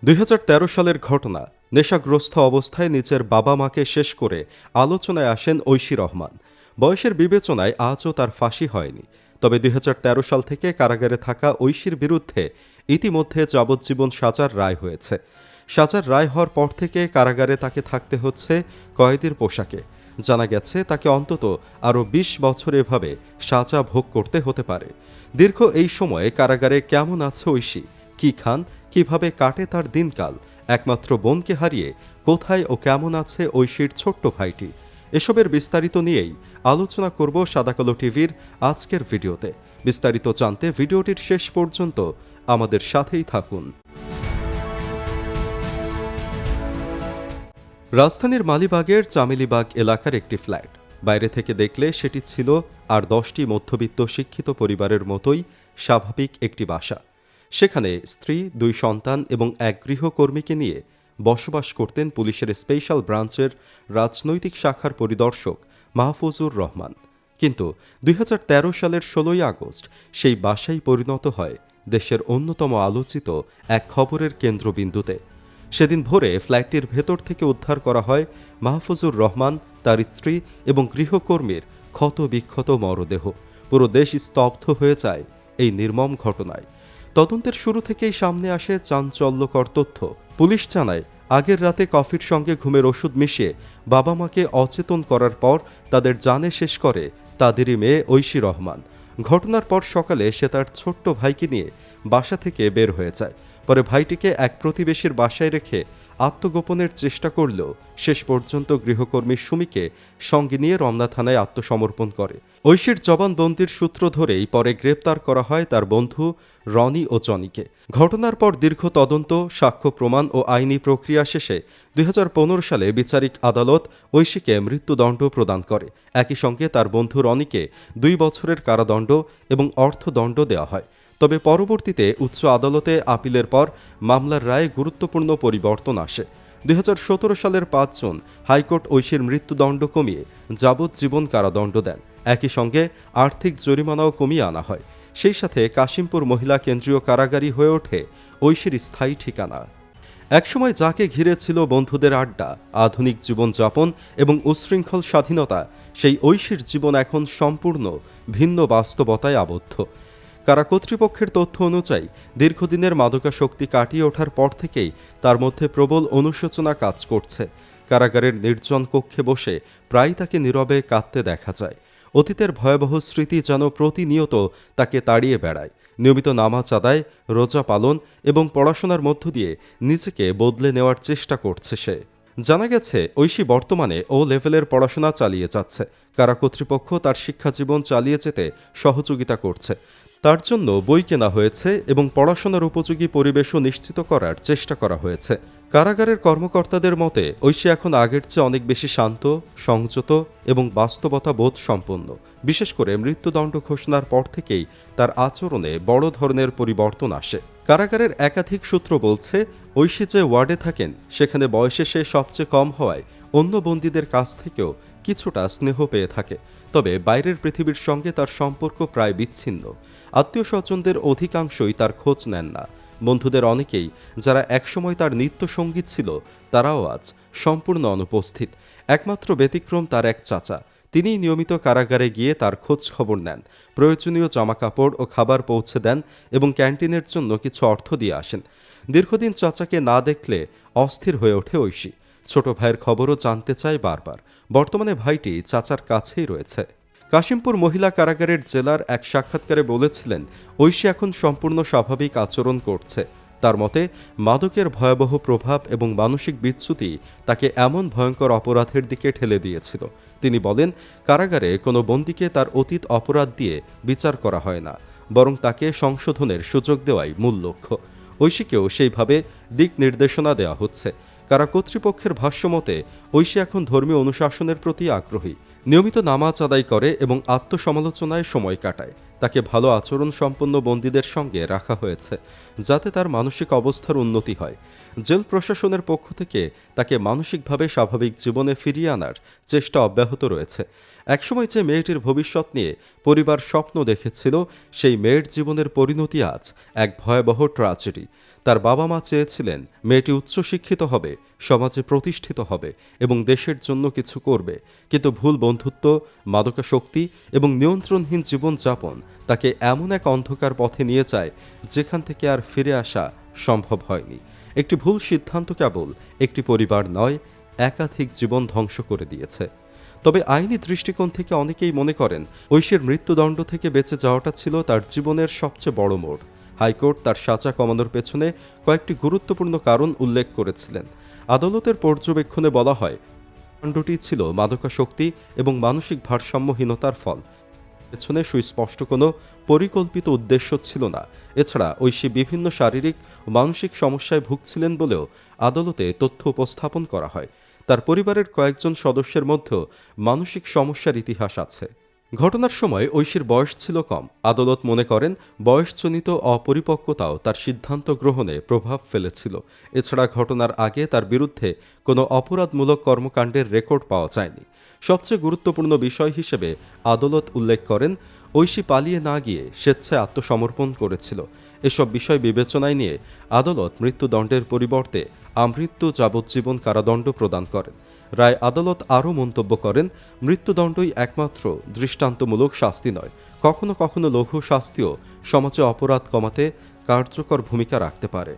২০১৩ সালের ঘটনা। নেশাগ্রস্ত অবস্থায় নিজের বাবা মাকে শেষ করে আলোচনায় আসেন ঐশী রহমান। বয়সের বিবেচনায় আজও তার ফাঁসি হয়নি। তবে ২০১৩ সাল থেকে কারাগারে থাকা ঐশীর বিরুদ্ধে ইতিমধ্যে যাবজ্জীবন সাজার রায় হয়েছে। সাজার রায় হওয়ার পর থেকে কারাগারে তাকে থাকতে হচ্ছে কয়েদির পোশাকে। জানা গেছে তাকে অন্তত আরও ২০ বছর এভাবে সাজা ভোগ করতে হতে পারে। দীর্ঘ এই সময়ে কারাগারে কেমন আছে ঐশী, কি খান, কিভাবে কাটে তার দিনকাল, একমাত্র বোনকে হারিয়ে কোথায় ও কেমন আছে ঐশীর ছোট্ট ভাইটি, এসবের বিস্তারিত নিয়েই আলোচনা করব সাদাকালো টিভির আজকের ভিডিওতে। বিস্তারিত জানতে ভিডিওটির শেষ পর্যন্ত আমাদের সাথেই থাকুন। রাজধানীর মালিবাগের চামেলিবাগ এলাকার একটি ফ্ল্যাট। বাইরে থেকে দেখলে সেটি ছিল আর 10টি মধ্যবিত্ত শিক্ষিত পরিবারের মতোই স্বাভাবিক একটি বাসা। সেখানে স্ত্রী, 2 সন্তান এবং এক গৃহকর্মীকে নিয়ে বসবাস করতেন পুলিশের স্পেশাল ব্রাঞ্চের রাজনৈতিক শাখার পরিদর্শক মাহফুজুর রহমান। কিন্তু ২০১৩ সালের ১৬ই আগস্ট সেই বাসাই পরিণত হয় দেশের অন্যতম আলোচিত এক খবরের কেন্দ্রবিন্দুতে। সেদিন ভোরে ফ্ল্যাটটির ভেতর থেকে উদ্ধার করা হয় মাহফুজুর রহমান, তার স্ত্রী এবং গৃহকর্মীর ক্ষতবিক্ষত মরদেহ। পুরো দেশ স্তব্ধ হয়ে যায় এই নির্মম ঘটনায়। তদন্তের শুরু থেকেই সামনে আসে চাঞ্চল্যকর তথ্য। পুলিশ জানায়, আগের রাতে কফির সঙ্গে ঘুমের ওষুধ মিশিয়ে বাবা মাকে অচেতন করার পর তাদের জানে শেষ করে তাদেরই মেয়ে ঐশী রহমান। ঘটনার পর সকালে সে তার ছোট্ট ভাইকে নিয়ে বাসা থেকে বের হয়ে যায়। পরে ভাইটিকে এক প্রতিবেশীর বাসায় রেখে আত্মগোপনের চেষ্টা করলেও শেষ পর্যন্ত গৃহকর্মী সুমিকে সঙ্গে নিয়ে রমনা থানায় আত্মসমর্পণ করে। ঐশীর জবানবন্দির সূত্র ধরেই পরে গ্রেপ্তার করা হয় তার বন্ধু রনি ও জনিকে। ঘটনার পর দীর্ঘ তদন্ত, সাক্ষ্য প্রমাণ ও আইনি প্রক্রিয়া শেষে ২০১৫ সালে বিচারিক আদালত ঐশীকে মৃত্যুদণ্ড প্রদান করে। একই সঙ্গে তার বন্ধু রনিকে 2 বছরের কারাদণ্ড এবং অর্থদণ্ড দেওয়া হয়। তবে পরবর্তীতে উচ্চ আদালতে আপিলের পর মামলার রায়ে গুরুত্বপূর্ণ পরিবর্তন আসে। ২০১৭ সালের ৫ জুন হাইকোর্ট ঐশীর মৃত্যুদণ্ড কমিয়ে যাবজ্জীবন কারাদণ্ড দেন। একই সঙ্গে আর্থিক জরিমানাও কমিয়ে আনা হয়। সেই সাথে কাশিমপুর মহিলা কেন্দ্রীয় কারাগারই হয়ে ওঠে ঐশীর স্থায়ী ঠিকানা। একসময় যাকে ঘিরে ছিল বন্ধুদের আড্ডা, আধুনিক জীবনযাপন এবং উচ্ছৃঙ্খল স্বাধীনতা, সেই ঐশীর জীবন এখন সম্পূর্ণ ভিন্ন বাস্তবতায় আবদ্ধ। কারা কর্তৃপক্ষের তথ্য অনুযায়ী দীর্ঘদিনের মাদকাসক্তি কাটিয়ে ওঠার পর থেকেই তার মধ্যে প্রবল অনুশোচনা কাজ করছে। কারাগারের নির্জন কক্ষে বসে প্রায় তাকে নীরবে কাঁদতে দেখা যায়। অতীতের ভয়াবহ স্মৃতি যেন প্রতিনিয়ত তাকে তাড়িয়ে বেড়ায়। নিয়মিত নামাজ আদায়, রোজা পালন এবং পড়াশোনার মধ্য দিয়ে নিজেকে বদলে নেওয়ার চেষ্টা করছে সে। জানা গেছে ঐশী বর্তমানে ও লেভেলের পড়াশোনা চালিয়ে যাচ্ছে। কারা কর্তৃপক্ষ তার শিক্ষাজীবন চালিয়ে যেতে সহযোগিতা করছে। তার জন্য বই কেনা হয়েছে এবং পড়াশোনার উপযোগী পরিবেশও নিশ্চিত করার চেষ্টা করা হয়েছে। কারাগারের কর্মকর্তাদের মতে ঐশী এখন আগের চেয়ে অনেক বেশি শান্ত, সংযত এবং বাস্তবতা বোধ সম্পন্ন। বিশেষ করে মৃত্যুদণ্ড ঘোষণার পর থেকেই তার আচরণে বড় ধরনের পরিবর্তন আসে। কারাগারের একাধিক সূত্র বলছে, ঐশী যে ওয়ার্ডে থাকেন সেখানে বয়সে সে সবচেয়ে কম হওয়ায় অন্য বন্দীদের কাছ থেকেও কিছুটা স্নেহ পেয়ে থাকে। তবে বাইরের পৃথিবীর সঙ্গে তার সম্পর্ক প্রায় বিচ্ছিন্ন। আত্মীয় স্বজনদের অধিকাংশই তার খোঁজ নেন না। বন্ধুদের অনেকেই যারা একসময় তার নিত্যসঙ্গী ছিল তারাও আজ সম্পূর্ণ অনুপস্থিত। একমাত্র ব্যতিক্রম তার এক চাচা। তিনিই নিয়মিত কারাগারে গিয়ে তার খোঁজ খবর নেন, প্রয়োজনীয় জামাকাপড় ও খাবার পৌঁছে দেন এবং ক্যান্টিনের জন্য কিছু অর্থ দিয়ে আসেন। দীর্ঘদিন চাচাকে না দেখলে অস্থির হয়ে ওঠে ঐশী। ছোট ভাইয়ের খবরও জানতে চায় বারবার। বর্তমানে ভাইটি চাচার কাছেই রয়েছে। কাশিমপুর মহিলা কারাগারের জেলার এক সাক্ষাৎকারে বলেছিলেন, ঐশী এখন সম্পূর্ণ স্বাভাবিক আচরণ করছে। তার মতে, মাদকের ভয়াবহ প্রভাব এবং মানসিক বিচ্যুতি তাকে এমন ভয়ঙ্কর অপরাধের দিকে ঠেলে দিয়েছিল। তিনি বলেন, কারাগারে কোনো বন্দীকে তার অতীত অপরাধ দিয়ে বিচার করা হয় না, বরং তাকে সংশোধনের সুযোগ দেওয়াই মূল লক্ষ্য। ঐশীকেও সেইভাবে দিক নির্দেশনা দেওয়া হচ্ছে। কারা কর্তৃপক্ষের ভাষ্যমতে ঐশী এখন ধর্মীয় অনুশাসনের প্রতি আগ্রহী। নিয়মিত নামাজ আদায় করে এবং আত্মসমালোচনায় সময় কাটায়। তাকে ভালো আচরণ সম্পন্ন বন্দীদের সঙ্গে রাখা হয়েছে যাতে তার মানসিক অবস্থার উন্নতি হয়। জেল প্রশাসনের পক্ষ থেকে তাকে মানসিকভাবে স্বাভাবিক জীবনে ফিরিয়ে আনার চেষ্টা অব্যাহত রয়েছে। একসময় যে মেয়েটির ভবিষ্যৎ নিয়ে পরিবার স্বপ্ন দেখেছিল, সেই মেয়ের জীবনের পরিণতি আজ এক ভয়াবহ ট্র্যাজেডি। তার বাবা মা চেয়েছিলেন মেয়েটি উচ্চশিক্ষিত হবে, সমাজে প্রতিষ্ঠিত হবে এবং দেশের জন্য কিছু করবে, কিন্তু ভুল বন্ধুত্ব, মাদকাসক্তি এবং নিয়ন্ত্রণহীন জীবনযাপন তাকে এমন এক অন্ধকার পথে নিয়ে যায় যেখান থেকে আর ফিরে আসা সম্ভব হয়নি। একটি ভুল সিদ্ধান্ত কেবল একটি পরিবার নয়, একাধিক জীবন ধ্বংস করে দিয়েছে। তবে আইনি দৃষ্টিকোণ থেকে অনেকেই মনে করেন ঐশীর মৃত্যুদণ্ড থেকে বেঁচে যাওয়াটা ছিল তার জীবনের সবচেয়ে বড় মোড়। হাইকোর্ট তার সাজা কমানোর পেছনে কয়েকটি গুরুত্বপূর্ণ কারণ উল্লেখ করেছিলেন। আদালতের পর্যবেক্ষণে বলা হয়, কাণ্ডটি ছিল মাদকাসক্তি এবং মানসিক ভারসাম্যহীনতার ফল। পেছনে সুস্পষ্ট কোনো পরিকল্পিত উদ্দেশ্য ছিল না। এছাড়া ঐশী বিভিন্ন শারীরিক ও মানসিক সমস্যায় ভুগছিলেন বলেও আদালতে তথ্য উপস্থাপন করা হয়। তার পরিবারের কয়েকজন সদস্যের মধ্যেও মানসিক সমস্যার ইতিহাস আছে। ঘটনার সময় ঐশীর বয়স ছিল কম। আদালত মনে করেন বয়সজনিত অপরিপক্কতাও তার সিদ্ধান্ত গ্রহণে প্রভাব ফেলেছিল। এছাড়া ঘটনার আগে তার বিরুদ্ধে কোনো অপরাধমূলক কর্মকাণ্ডের রেকর্ড পাওয়া যায়নি। সবচেয়ে গুরুত্বপূর্ণ বিষয় হিসেবে আদালত উল্লেখ করেন ঐশী পালিয়ে না গিয়ে স্বেচ্ছায় আত্মসমর্পণ করেছিল। এসব বিষয় বিবেচনায় নিয়ে আদালত মৃত্যুদণ্ডের পরিবর্তে আমৃত্যু যাবজ্জীবন কারাদণ্ড প্রদান করেন। রায় আদালত আরও মন্তব্য করেন, মৃত্যুদণ্ডই একমাত্র দৃষ্টান্তমূলক শাস্তি নয়, কখনো কখনো লঘু শাস্তিও সমাজে অপরাধ কমাতে কার্যকর ভূমিকা রাখতে পারে।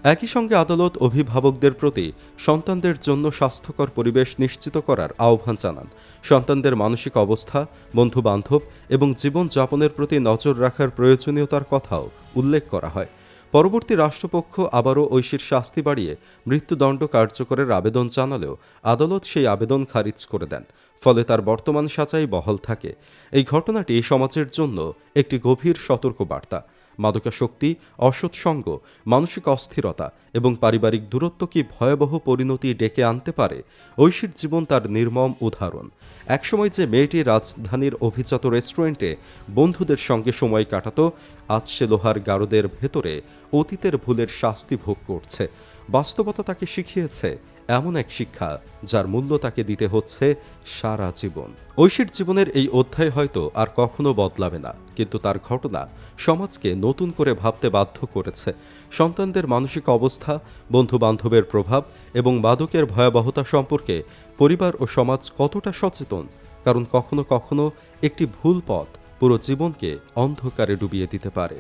একই সঙ্গে আদালত অভিভাবকদের প্রতি সন্তানদের জন্য স্বাস্থ্যকর পরিবেশ নিশ্চিত করার আহ্বান জানান। সন্তানদের মানসিক অবস্থা, বন্ধুবান্ধব এবং জীবনযাপনের প্রতি নজর রাখার প্রয়োজনীয়তার কথাও উল্লেখ করা হয়। পরবর্তী রাষ্ট্রপক্ষ আবারও ঐশীর শাস্তি বাড়িয়ে মৃত্যুদণ্ড কার্যকরের আবেদন জানালেও আদালত সেই আবেদন খারিজ করে দেন। ফলে তার বর্তমান সাজাই বহাল থাকে। এই ঘটনাটি সমাজের জন্য একটি গভীর সতর্কবার্তা। মাদকাসক্তি, অসৎসঙ্গ, মানসিক অস্থিরতা এবং পারিবারিক দূরত্ব কি ভয়াবহ পরিণতি ডেকে আনতে পারে, ঐশীর জীবন তার নির্মম উদাহরণ। একসময় যে মেয়েটি রাজধানীর অভিজাত রেস্টুরেন্টে বন্ধুদের সঙ্গে সময় কাটাত, আজ সে লোহার গারদের ভেতরে অতীতের ভুলের শাস্তি ভোগ করছে। বাস্তবতা তাকে শিখিয়েছে এমন এক শিক্ষা যার মূল্য তাকে দিতে হচ্ছে সারা জীবন। ঐশীর জীবনের এই অধ্যায় হয়তো আর কখনো বদলাবে না, কিন্তু তার ঘটনা সমাজকে নতুন করে ভাবতে বাধ্য করেছে। সন্তানদের মানসিক অবস্থা, বন্ধুবান্ধবের প্রভাব এবং মাদকের ভয়াবহতা সম্পর্কে পরিবার ও সমাজ কতটা সচেতন, কারণ কখনো কখনো একটি ভুল পথ পুরো জীবনকে অন্ধকারে ডুবিয়ে দিতে পারে।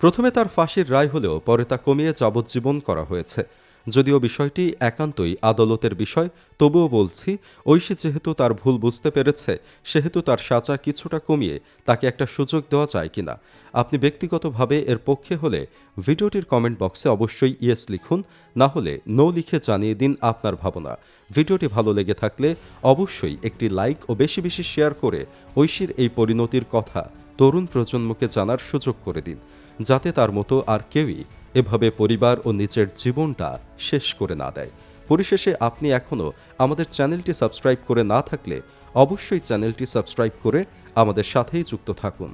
প্রথমে তার ফাঁসির রায় হলেও পরে তা কমিয়ে যাবজ্জীবন করা হয়েছে। যদিও বিষয়টি একান্তই আদালতের বিষয়, তবুও বলছি, ঐশী যেহেতু তার ভুল বুঝতে পেরেছে, সেহেতু তার সাজা কিছুটা কমিয়ে তাকে একটা সুযোগ দেওয়া যায় কিনা। আপনি ব্যক্তিগতভাবে এর পক্ষে হলে ভিডিওটির কমেন্ট বক্সে অবশ্যই ইয়েস লিখুন, না হলে নো লিখে জানিয়ে দিন আপনার ভাবনা। ভিডিওটি ভালো লেগে থাকলে অবশ্যই একটি লাইক ও বেশি বেশি শেয়ার করে ঐশীর এই পরিণতির কথা তরুণ প্রজন্মকে জানার সুযোগ করে দিন, যাতে তার মতো আর কেউই এভাবে পরিবার ও নিজের জীবনটা শেষ করে না দেয়। পরিশেষে আপনি এখনও আমাদের চ্যানেলটি সাবস্ক্রাইব করে না থাকলে অবশ্যই চ্যানেলটি সাবস্ক্রাইব করে আমাদের সাথেই যুক্ত থাকুন।